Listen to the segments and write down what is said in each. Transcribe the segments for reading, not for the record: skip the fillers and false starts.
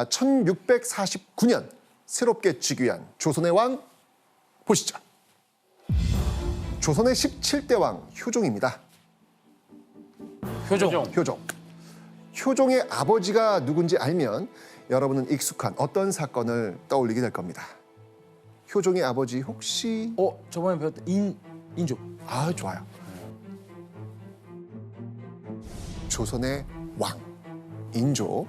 1649년 새롭게 즉위한 조선의 왕 보시죠. 조선의 17대 왕 효종입니다. 효종. 효종의 아버지가 누군지 알면 여러분은 익숙한 어떤 사건을 떠올리게 될 겁니다. 효종의 아버지 혹시 저번에 배웠던 인조. 아, 좋아요. 조선의 왕 인조.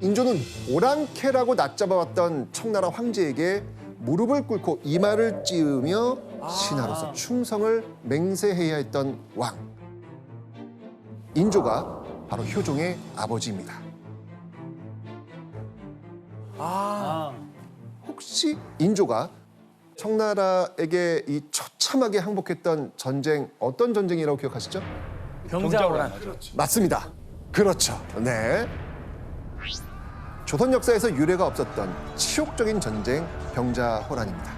인조는 오랑캐라고 낮잡아왔던 청나라 황제에게 무릎을 꿇고 이마를 찌으며 신하로서 충성을 맹세해야 했던 왕. 인조가 바로 효종의 아버지입니다. 혹시 인조가 청나라에게 이 처참하게 항복했던 전쟁 어떤 전쟁이라고 기억하시죠? 병자호란. 맞습니다. 그렇죠. 네. 조선 역사에서 유례가 없었던 치욕적인 전쟁 병자호란입니다.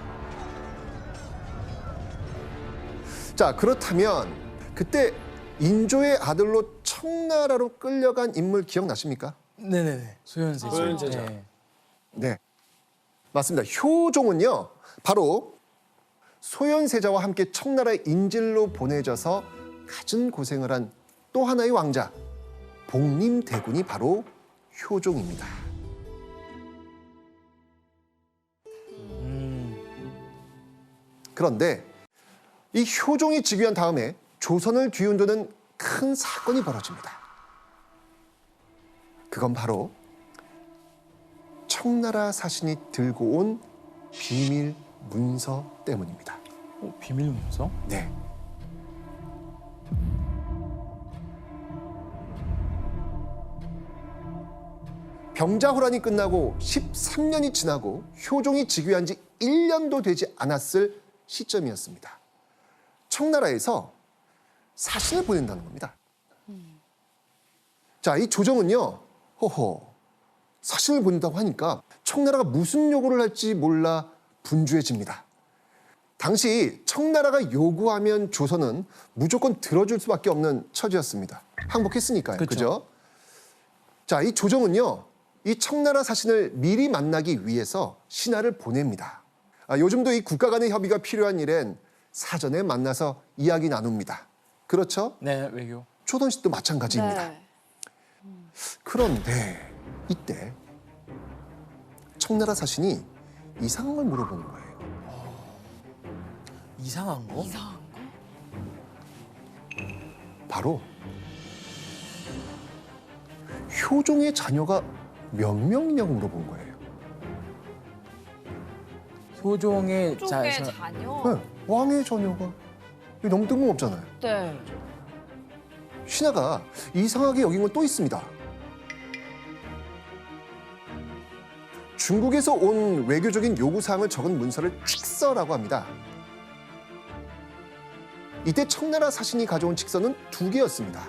자, 그렇다면 그때 인조의 아들로 청나라로 끌려간 인물 기억나십니까? 네네네. 소현세. 소현세죠. 네. 맞습니다. 효종은요, 바로 소현세자와 함께 청나라의 인질로 보내져서 갖은 고생을 한 또 하나의 왕자, 복림대군이 바로 효종입니다. 그런데 이 효종이 즉위한 다음에 조선을 뒤흔드는 큰 사건이 벌어집니다. 그건 바로 청나라 사신이 들고 온 비밀 문서 때문입니다. 비밀 문서? 네. 병자호란이 끝나고 13년이 지나고 효종이 즉위한 지 1년도 되지 않았을 시점이었습니다. 청나라에서 사신을 보낸다는 겁니다. 자, 이 조정은요, 사신을 보낸다고 하니까 청나라가 무슨 요구를 할지 몰라 분주해집니다. 당시 청나라가 요구하면 조선은 무조건 들어줄 수밖에 없는 처지였습니다. 항복했으니까요. 그죠? 자, 이 조정은요, 이 청나라 사신을 미리 만나기 위해서 신하를 보냅니다. 요즘도 이 국가 간의 협의가 필요한 일엔 사전에 만나서 이야기 나눕니다. 그렇죠? 네, 외교. 조선시대도 마찬가지입니다. 네. 그런데 이때 청나라 사신이 이상한 걸 물어보는 거예요. 이상한 거? 이상한 거? 바로 효종의 자녀가 몇 명이냐고 물어본 거예요. 효종의 쪽의 자, 자녀? 네, 왕의 자녀가 이거 너무 뜬금없잖아요. 네. 신하가 이상하게 여긴 건 또 있습니다. 중국에서 온 외교적인 요구사항을 적은 문서를 칙서라고 합니다. 이때 청나라 사신이 가져온 칙서는 2개였습니다.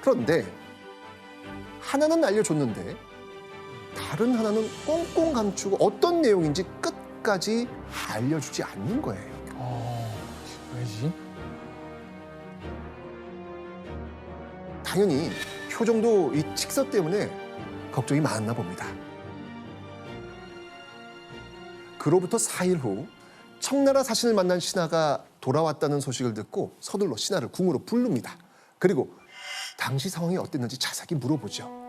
그런데 하나는 알려줬는데 다른 하나는 꽁꽁 감추고 어떤 내용인지 끝까지 알려주지 않는 거예요. 왜지? 당연히 효종도 이 칙서 때문에 걱정이 많았나 봅니다. 그로부터 4일 후 청나라 사신을 만난 신하가 돌아왔다는 소식을 듣고 서둘러 신하를 궁으로 부릅니다. 그리고 당시 상황이 어땠는지 자세히 물어보죠.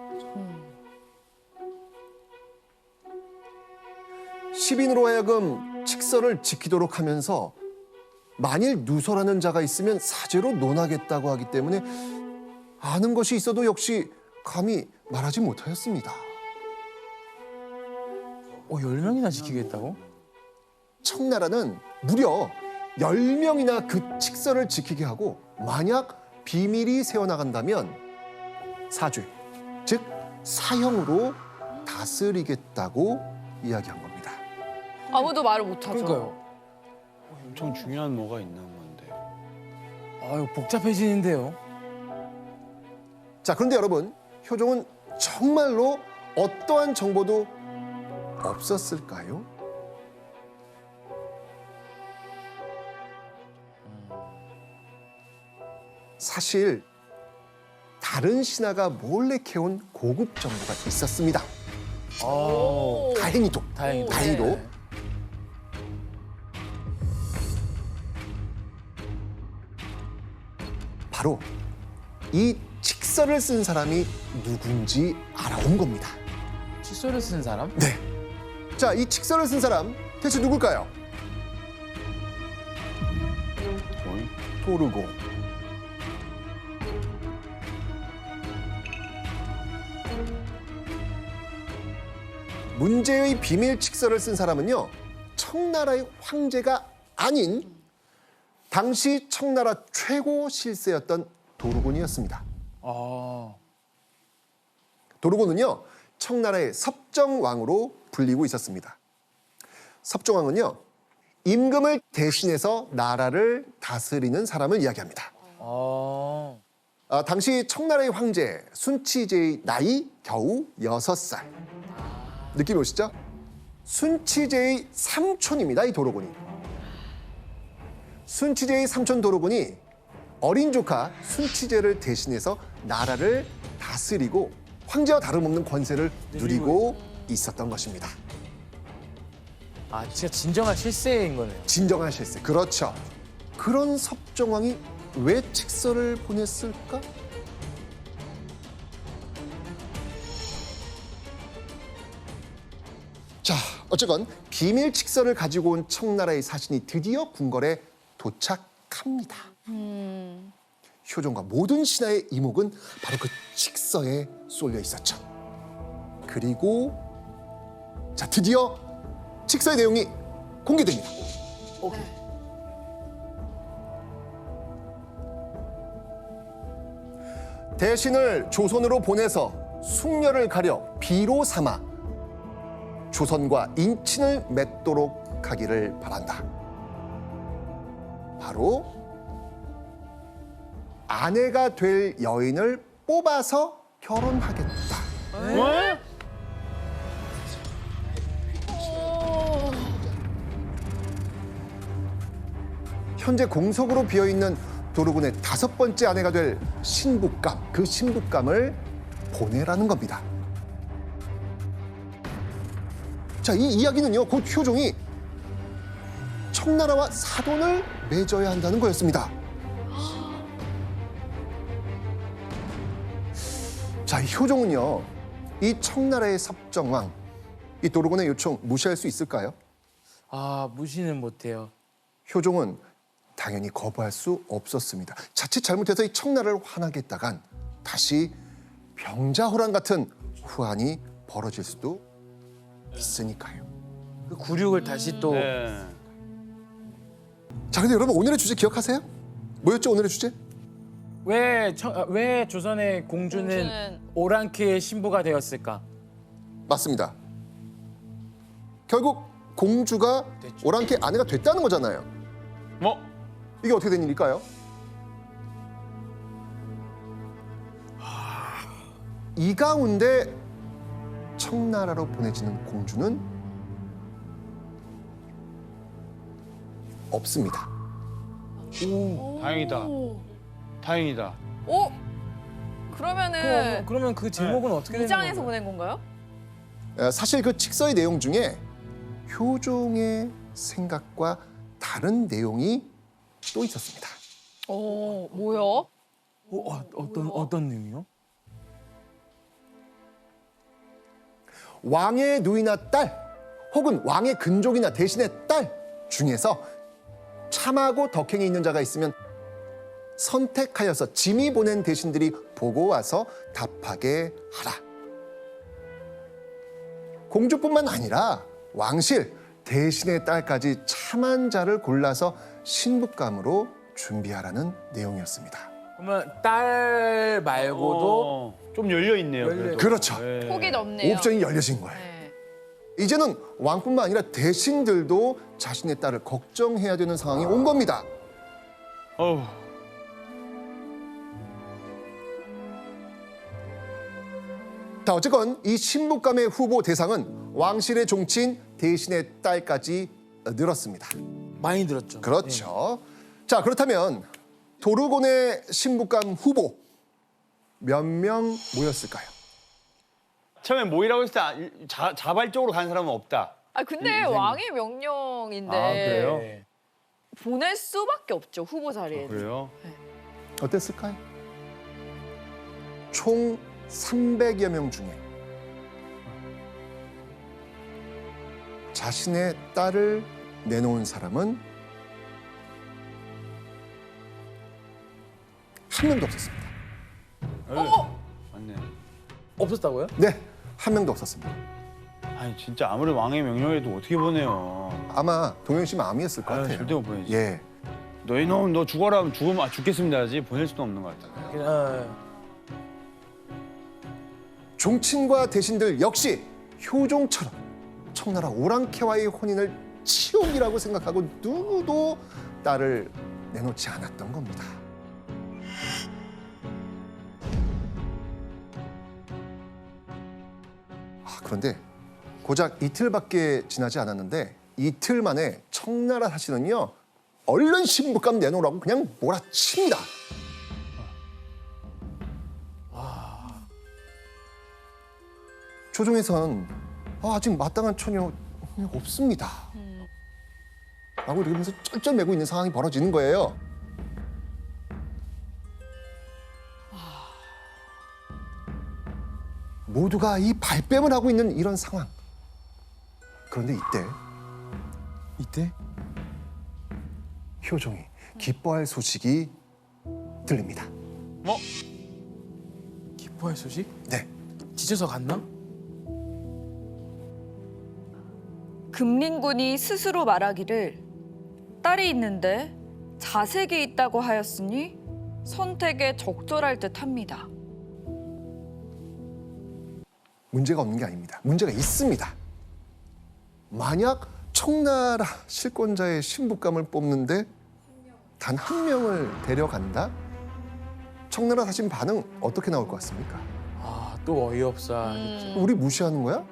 시빈으로 하여금 칙서를 지키도록 하면서 만일 누설하는 자가 있으면 사죄로 논하겠다고 하기 때문에 아는 것이 있어도 역시 감히 말하지 못하였습니다. 10명이나 지키겠다고? 청나라는 무려 10명이나 그 칙서를 지키게 하고 만약 비밀이 새어나간다면 사죄, 즉 사형으로 다스리겠다고 이야기한 겁니다. 아무도 말을 못하죠. 그러니까요. 엄청 중요한 뭐가 있는 건데. 아유, 복잡해지는데요. 자, 그런데 여러분, 효종은 정말로 어떠한 정보도 없었을까요? 사실 다른 신하가 몰래 캐온 고급 정보가 있었습니다. 어, 다행히도. 다행히도. 다행히도. 네. 바로 이 칙서를 쓴 사람이 누군지 알아온 겁니다. 칫솔을 쓴 사람? 네. 자, 이 칙서를 쓴 사람 대체 누굴까요? 어이? 도르고. 문제의 비밀 칙서를 쓴 사람은요, 청나라의 황제가 아닌 당시 청나라 최고 실세였던 도르곤이었습니다. 아, 도르곤은요, 청나라의 섭정왕으로 불리고 있었습니다. 섭정왕은요, 임금을 대신해서 나라를 다스리는 사람을 이야기합니다. 아, 당시 청나라의 황제 순치제의 나이 겨우 6살. 느낌이 오시죠? 순치제의 삼촌입니다, 이 도르곤이. 순치제의 삼촌 도르곤이 어린 조카 순치제를 대신해서 나라를 다스리고 황제와 다름없는 권세를 누리고 있었던 것입니다. 아, 진짜 진정한 실세인 거네요. 진정한 실세. 그렇죠. 그런 섭정왕이 왜 칙서를 보냈을까? 자, 어쨌건 비밀 칙서를 가지고 온 청나라의 사신이 드디어 궁궐에 도착합니다. 효종과 모든 신하의 이목은 바로 그 칙서에 쏠려 있었죠. 그리고 자, 드디어 칙서의 내용이 공개됩니다. 대신을 조선으로 보내서 숙녀를 가려 비로 삼아 조선과 인친을 맺도록 하기를 바란다. 바로 아내가 될 여인을 뽑아서 결혼하겠다. 왜? 현재 공석으로 비어있는 도르곤의 5번째 아내가 될 신부감, 그 신부감을 보내라는 겁니다. 자, 이 이야기는요, 곧 효종이 청나라와 사돈을 맺어야 한다는 거였습니다. 자, 이 효종은요, 이 청나라의 섭정왕, 이 도르곤의 요청 무시할 수 있을까요? 아, 무시는 못해요. 효종은 당연히 거부할 수 없었습니다. 자칫 잘못해서 이 청나라를 화나게 했다간 다시 병자호란 같은 후환이 벌어질 수도 있으니까요. 그 굴욕을 다시 또 네. 자, 근데 여러분 오늘의 주제 기억하세요? 뭐였죠, 오늘의 주제? 왜 조선의 공주는 오랑캐의 신부가 되었을까? 맞습니다. 결국 공주가 됐죠. 오랑캐 아내가 됐다는 거잖아요. 뭐? 이게 어떻게 된 일일까요? 이 가운데 청나라로 보내지는 공주는 없습니다. 다행이다. 다행이다. 오? 그러면은 그러면 그 제목은 어떻게 되는 이장에서 건가요? 보낸 건가요? 사실 그 칙서의 내용 중에 효종의 생각과 다른 내용이 또 있었습니다. 뭐요? 어떤 내용이요? 왕의 누이나 딸 혹은 왕의 근족이나 대신의 딸 중에서 참하고 덕행이 있는 자가 있으면 선택하여서 짐이 보낸 대신들이 보고 와서 답하게 하라. 공주뿐만 아니라 왕실, 대신의 딸까지 참한 자를 골라서 신부감으로 준비하라는 내용이었습니다. 그러면 딸 말고도 좀 열려 있네요. 열려 그렇죠. 폭이 넓네요. 옵션이 열려진 거예요. 네. 이제는 왕뿐만 아니라 대신들도 자신의 딸을 걱정해야 되는 상황이 온 겁니다. 어우. 자, 어쨌건 이 신부감의 후보 대상은 왕실의 종친 대신의 딸까지 늘었습니다. 많이 들었죠. 그렇죠. 자, 그렇다면 도르곤의 신부감 후보 몇 명 모였을까요? 처음에 모이라고 했을 때 자발적으로 간 사람은 없다. 아 근데 왕의 명령인데 아, 그래요? 네. 보낼 수밖에 없죠 후보 자리에. 그래요? 어땠을까요? 총 300여 명 중에 자신의 딸을 내놓은 사람은 한 명도 없었습니다. 맞네. 없었다고요? 네, 한 명도 없었습니다. 아니 진짜 아무리 왕의 명령해도 어떻게 보내요? 아마 동현 씨 마음이었을 것 아유, 같아요. 절대 못 보내지. 예, 너 이놈 너 죽어라 하면 죽으면 죽겠습니다 하지 보낼 수도 없는 것 같아요. 그냥 종친과 대신들 역시 효종처럼 청나라 오랑캐와의 혼인을 치욕이라고 생각하고 누구도 딸을 내놓지 않았던 겁니다. 그런데 고작 이틀밖에 지나지 않았는데 이틀 만에 청나라 사신은요 얼른 신부감 내놓으라고 그냥 몰아칩니다. 조정에선 아직 마땅한 처녀 없습니다. 라고 이러면서 쩔쩔매고 있는 상황이 벌어지는 거예요. 모두가 이 발뺌을 하고 있는 이런 상황. 그런데 이때 효종이 기뻐할 소식이 들립니다. 뭐? 기뻐할 소식? 네. 지쳐서 갔나? 금린군이 스스로 말하기를 딸이 있는데 자색이 있다고 하였으니 선택에 적절할 듯합니다. 문제가 없는 게 아닙니다. 문제가 있습니다. 만약 청나라 실권자의 신부감을 뽑는데 단 한 명을 데려간다? 청나라 사신 반응 어떻게 나올 것 같습니까? 아, 또 어이없어 하겠죠. 우리 무시하는 거야?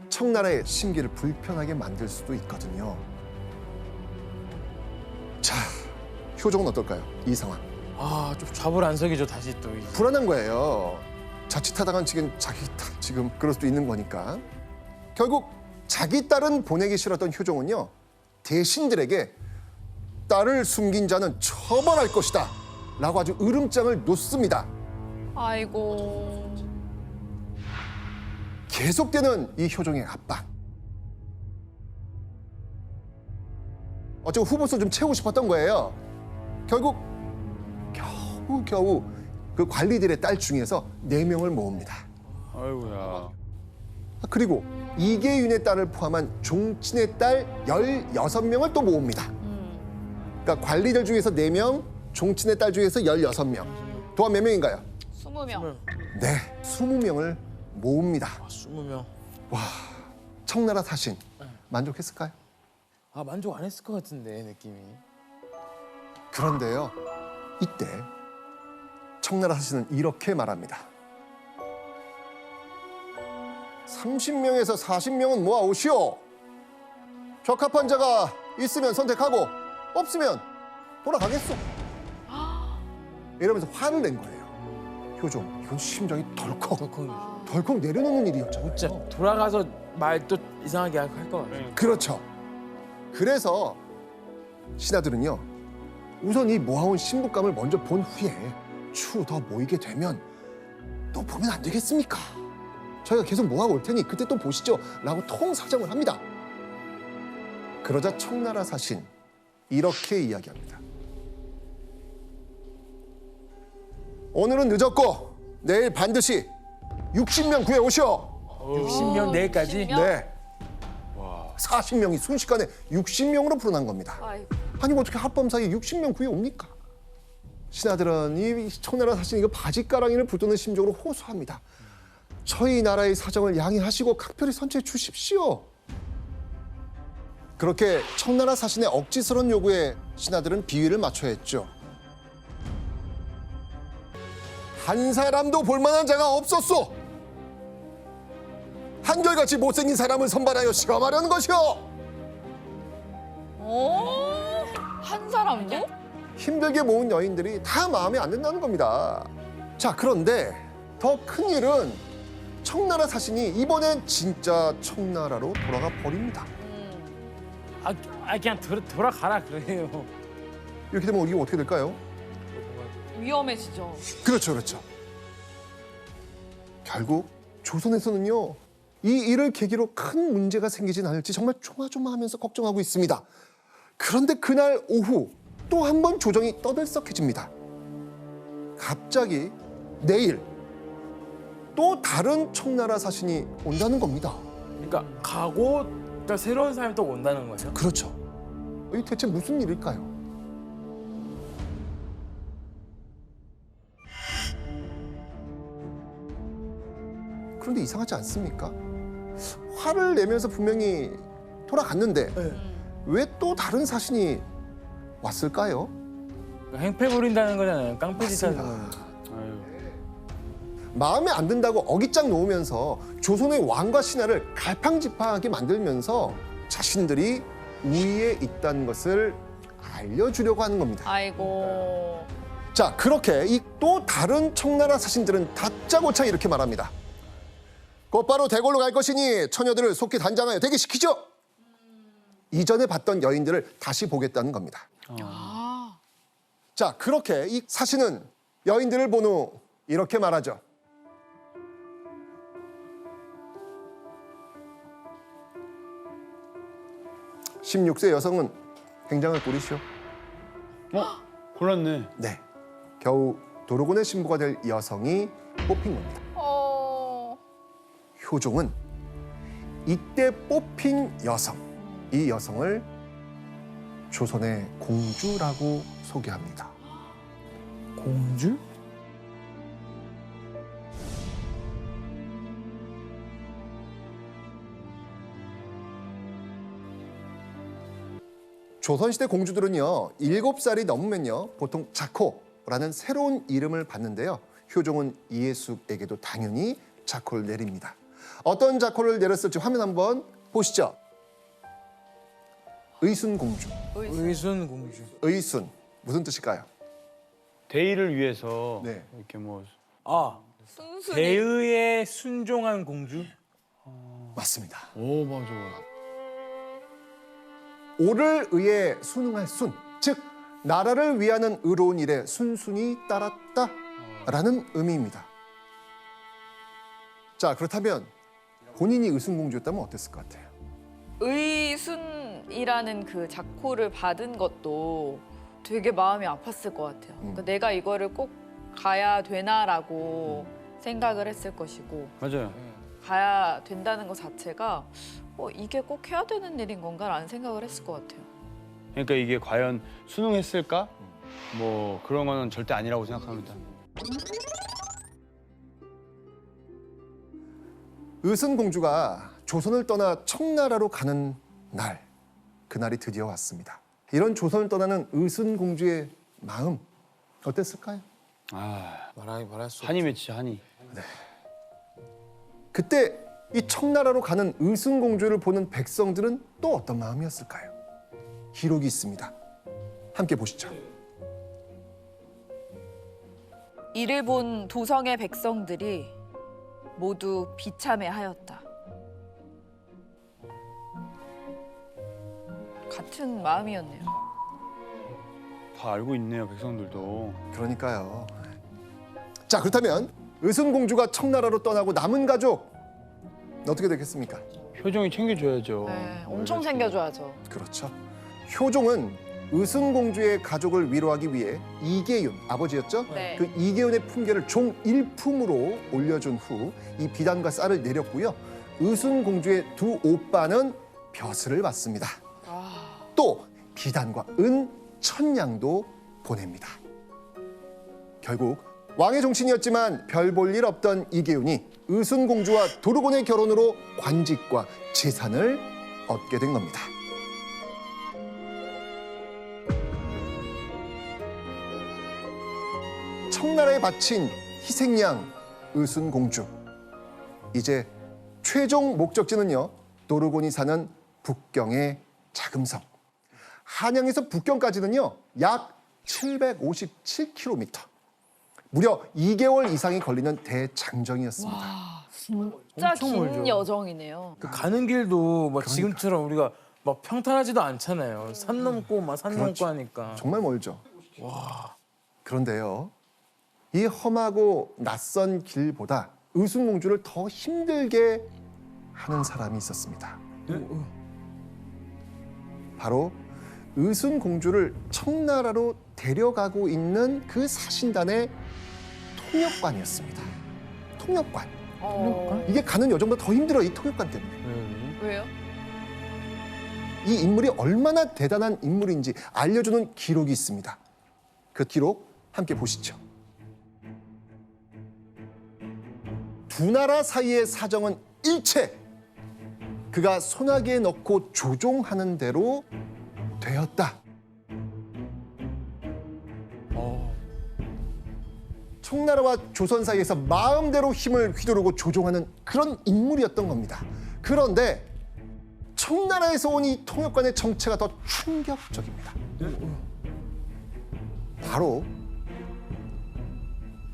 청나라의 심기를 불편하게 만들 수도 있거든요. 자, 효종은 어떨까요? 이 상황. 아, 좀 좌불안석이죠, 다시 또. 이제. 불안한 거예요. 자칫하다간 지금 자기 딸 지금 그럴 수도 있는 거니까. 결국 자기 딸은 보내기 싫었던 효종은요. 대신들에게 딸을 숨긴 자는 처벌할 것이다 라고 아주 으름장을 놓습니다. 아이고. 계속되는 이 효종의 압박. 어쩌고 후보수 좀 채우고 싶었던 거예요. 결국 겨우 그 관리들의 딸 중에서 4명을 모읍니다. 아이고야. 그리고 이계윤의 딸을 포함한 종친의 딸 16명을 또 모읍니다. 그러니까 관리들 중에서 4명, 종친의 딸 중에서 16명. 도합 몇 명인가요? 20명. 네, 20명을 모읍니다. 아, 20명. 청나라 사신 만족했을까요? 아, 만족 안 했을 것 같은데, 느낌이. 그런데요, 이때 청나라 사신은 이렇게 말합니다. 30명에서 40명은 모아오시오. 적합한 자가 있으면 선택하고 없으면 돌아가겠소. 이러면서 화를 낸 거예요. 효종, 이건 심장이 덜컥 내려놓는 일이었잖아요. 진짜 돌아가서 말 또 이상하게 할 것 같아요. 그렇죠. 그래서 신하들은요, 우선 이 모아온 신부감을 먼저 본 후에 추후 더 모이게 되면 또 보면 안 되겠습니까? 저희가 계속 모아올 올 테니 그때 또 보시죠 라고 통사정을 합니다. 그러자 청나라 사신 이렇게 이야기합니다. 오늘은 늦었고 내일 반드시 60명 구해오시오. 60명 내일까지? 네. 40명이 순식간에 60명으로 불어난 겁니다. 아이고. 아니 어떻게 하룻밤 사이에 60명 구해옵니까? 신하들은 이 청나라 사신 이거 바지가랑이를 붙드는 심정으로 호소합니다. 저희 나라의 사정을 양해하시고 각별히 선처해 주십시오. 그렇게 청나라 사신의 억지스러운 요구에 신하들은 비위를 맞춰야 했죠. 한 사람도 볼만한 자가 없었소. 한결같이 못생긴 사람을 선발하여 시험하려는 것이오. 한 사람도? 힘들게 모은 여인들이 다 마음에 안 든다는 겁니다. 자, 그런데 더 큰 일은 청나라 사신이 이번엔 진짜 청나라로 돌아가 버립니다. 그냥 돌아가라 그래요. 이렇게 되면 이게 어떻게 될까요? 위험해지죠. 그렇죠, 그렇죠. 결국 조선에서는요, 이 일을 계기로 큰 문제가 생기진 않을지 정말 조마조마하면서 걱정하고 있습니다. 그런데 그날 오후 또 한 번 조정이 떠들썩해집니다. 갑자기 내일 또 다른 청나라 사신이 온다는 겁니다. 그러니까 가고 또 새로운 사람이 또 온다는 거죠. 그렇죠. 이 대체 무슨 일일까요? 그런데 이상하지 않습니까? 화를 내면서 분명히 돌아갔는데 왜 또 다른 사신이 왔을까요? 그러니까 행패 부린다는 거잖아요. 깡패짓 하는 맞습니다. 거예요. 아유. 마음에 안 든다고 어깃장 놓으면서 조선의 왕과 신하를 갈팡질팡하게 만들면서 자신들이 우위에 있다는 것을 알려주려고 하는 겁니다. 아이고. 자, 그렇게 이 또 다른 청나라 사신들은 다짜고짜 이렇게 말합니다. 곧바로 대궐로 갈 것이니 처녀들을 속히 단장하여 대기시키죠. 이전에 봤던 여인들을 다시 보겠다는 겁니다. 아. 자, 그렇게 이 사신은 여인들을 본 후 이렇게 말하죠. (16세) 여성은 굉장을 꾸리시오. 골랐네. 네, 겨우 도로곤의 신부가 될 여성이 뽑힌 겁니다. 효종은 이때 뽑힌 여성, 이 여성을 조선의 공주라고 소개합니다. 공주? 조선시대 공주들은요, 7살이 넘으면요 보통 자코라는 새로운 이름을 받는데요. 효종은 이해숙에게도 당연히 자코를 내립니다. 어떤 자코를 내렸을지 화면 한번 보시죠. 의순공주. 의순 공주. 의순 무슨 뜻일까요? 대의를 위해서 네. 이렇게 뭐 순순히. 대의에 순종한 공주? 맞습니다. 오, 맞아. 오를 의해 순응할 순, 즉 나라를 위하는 의로운 일에 순순히 따랐다라는 의미입니다. 자, 그렇다면 본인이 의순공주였다면 어땠을 것 같아요? 의순이라는 그 자코를 받은 것도 되게 마음이 아팠을 것 같아요. 그러니까 내가 이거를 꼭 가야 되나라고 생각을 했을 것이고 맞아요. 가야 된다는 것 자체가 이게 꼭 해야 되는 일인 건가라는 생각을 했을 것 같아요. 그러니까 이게 과연 수능했을까? 뭐 그런 거는 절대 아니라고 생각합니다. 의순공주가 조선을 떠나 청나라로 가는 날, 그날이 드디어 왔습니다. 이런 조선을 떠나는 의순공주의 마음 어땠을까요? 아, 말할 수 한이 맺히죠, 한이. 그때 이 청나라로 가는 의순공주를 보는 백성들은 또 어떤 마음이었을까요? 기록이 있습니다. 함께 보시죠. 이를 본 도성의 백성들이 모두 비참해하였다. 같은 마음이었네요. 다 알고 있네요, 백성들도. 그러니까요. 자, 그렇다면 의순공주가 청나라로 떠나고 남은 가족 어떻게 되겠습니까? 효종이 챙겨줘야죠. 네, 엄청 챙겨줘야죠. 그렇죠. 효종은 의순공주의 가족을 위로하기 위해 이계윤, 아버지였죠? 네. 그 이계윤의 품계를 종 일품으로 올려준 후 이 비단과 쌀을 내렸고요. 의순공주의 두 오빠는 벼슬을 받습니다. 또 비단과 은 1000냥도 보냅니다. 결국 왕의 종친이었지만 별 볼 일 없던 이계윤이 의순공주와 도르곤의 결혼으로 관직과 재산을 얻게 된 겁니다. 청나라에 바친 희생양 의순공주. 이제 최종 목적지는요, 도르곤이 사는 북경의 자금성. 한양에서 북경까지는요 약 757km. 무려 2개월 이상이 걸리는 대장정이었습니다. 진짜 엄청 긴 멀죠. 여정이네요. 그 가는 길도 막 지금처럼 우리가 막 평탄하지도 않잖아요. 산 넘고 막 산 그렇죠. 넘고 하니까. 정말 멀죠. 그런데요, 이 험하고 낯선 길보다 의순공주를 더 힘들게 하는 사람이 있었습니다. 바로 의순공주를 청나라로 데려가고 있는 그 사신단의 통역관이었습니다. 통역관. 이게 가는 여정보다 더 힘들어, 이 통역관 때문에. 왜요? 이 인물이 얼마나 대단한 인물인지 알려주는 기록이 있습니다. 그 기록 함께 보시죠. 두 나라 사이의 사정은 일체 그가 소나기에 넣고 조종하는 대로 되었다. 청나라와 조선 사이에서 마음대로 힘을 휘두르고 조종하는 그런 인물이었던 겁니다. 그런데 청나라에서 온 이 통역관의 정체가 더 충격적입니다. 바로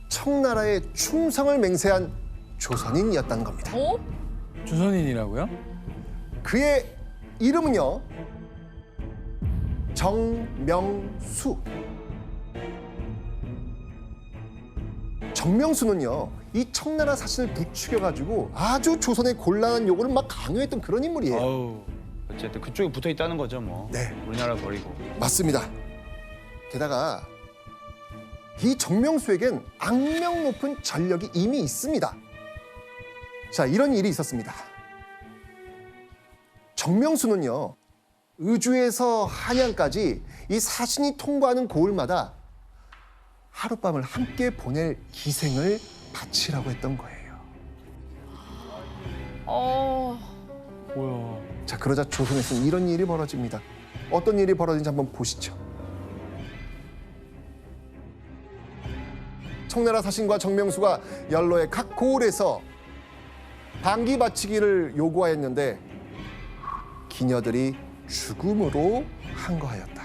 청나라의 충성을 맹세한 조선인이었다는 겁니다. 어? 조선인이라고요? 그의 이름은요, 정명수. 정명수는요, 이 청나라 사신을 부추겨가지고 아주 조선의 곤란한 요구를 막 강요했던 그런 인물이에요. 아우, 어쨌든 그쪽에 붙어 있다는 거죠, 뭐. 네. 우리나라 버리고. 맞습니다. 게다가 이 정명수에겐 악명 높은 전력이 이미 있습니다. 자, 이런 일이 있었습니다. 정명수는요, 의주에서 한양까지 이 사신이 통과하는 고을마다 하룻밤을 함께 보낼 기생을 바치라고 했던 거예요. 뭐야. 자, 그러자 조선에서는 이런 일이 벌어집니다. 어떤 일이 벌어진지 한번 보시죠. 청나라 사신과 정명수가 연로의 각 고을에서 반기 바치기를 요구하였는데 기녀들이 죽음으로 항거하였다.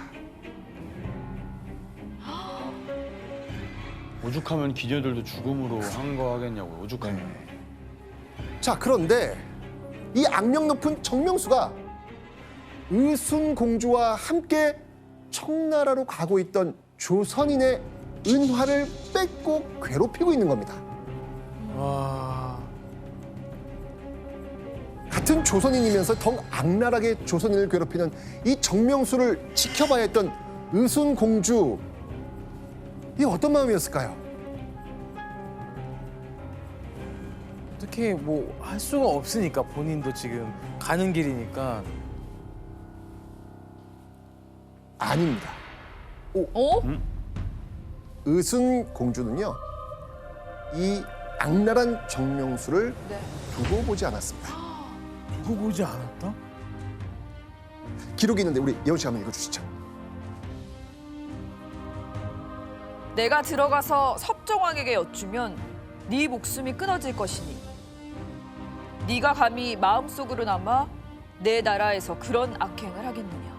오죽하면 기녀들도 죽음으로 한 거 하겠냐고, 오죽하면. 자, 그런데 이 악명 높은 정명수가 의순공주와 함께 청나라로 가고 있던 조선인의 은화를 뺏고 괴롭히고 있는 겁니다. 와. 같은 조선인이면서 더욱 악랄하게 조선인을 괴롭히는 이 정명수를 지켜봐야 했던 의순공주, 이 어떤 마음이었을까요? 어떻게 뭐 할 수가 없으니까 본인도 지금 가는 길이니까. 아닙니다. 어? 의순공주는요, 이 악랄한 정명수를 네. 두고 보지 않았습니다. 두고 보지 않았다? 기록이 있는데 우리 예원 씨 한번 읽어주시죠. 내가 들어가서 섭정왕에게 여쭈면 네 목숨이 끊어질 것이니 네가 감히 마음속으로나마 내 나라에서 그런 악행을 하겠느냐.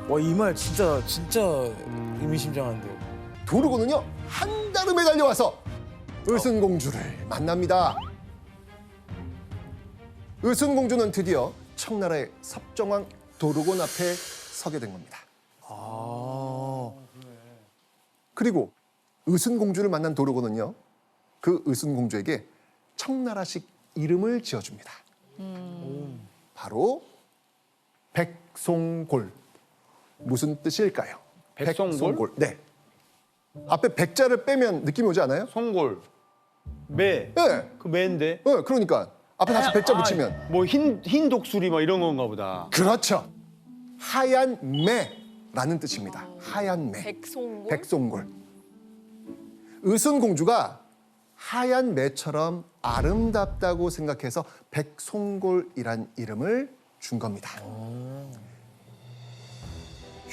와, 이 말 진짜 의미심장한데요. 도르고는요, 한달음에 달려와서 의순공주를 만납니다. 의순공주는 드디어 청나라의 섭정왕 도르곤 앞에 서게 된 겁니다. 아. 그리고 의순공주를 만난 도르곤은요, 그 의순공주에게 청나라식 이름을 지어줍니다. 바로 백송골. 무슨 뜻일까요? 백송골? 네. 앞에 백자를 빼면 느낌이 오지 않아요? 송골. 매. 네. 그 매인데. 네, 그러니까 앞에 다시 백자 붙이면 뭐 흰 독수리 막 이런 건가 보다. 그렇죠. 하얀 매라는 뜻입니다. 하얀 매. 백송골? 백송골. 의순공주가 하얀 매처럼 아름답다고 생각해서 백송골이란 이름을 준 겁니다.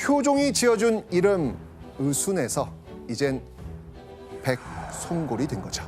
효종이 지어준 이름 의순에서 이젠 백송골이 된 거죠.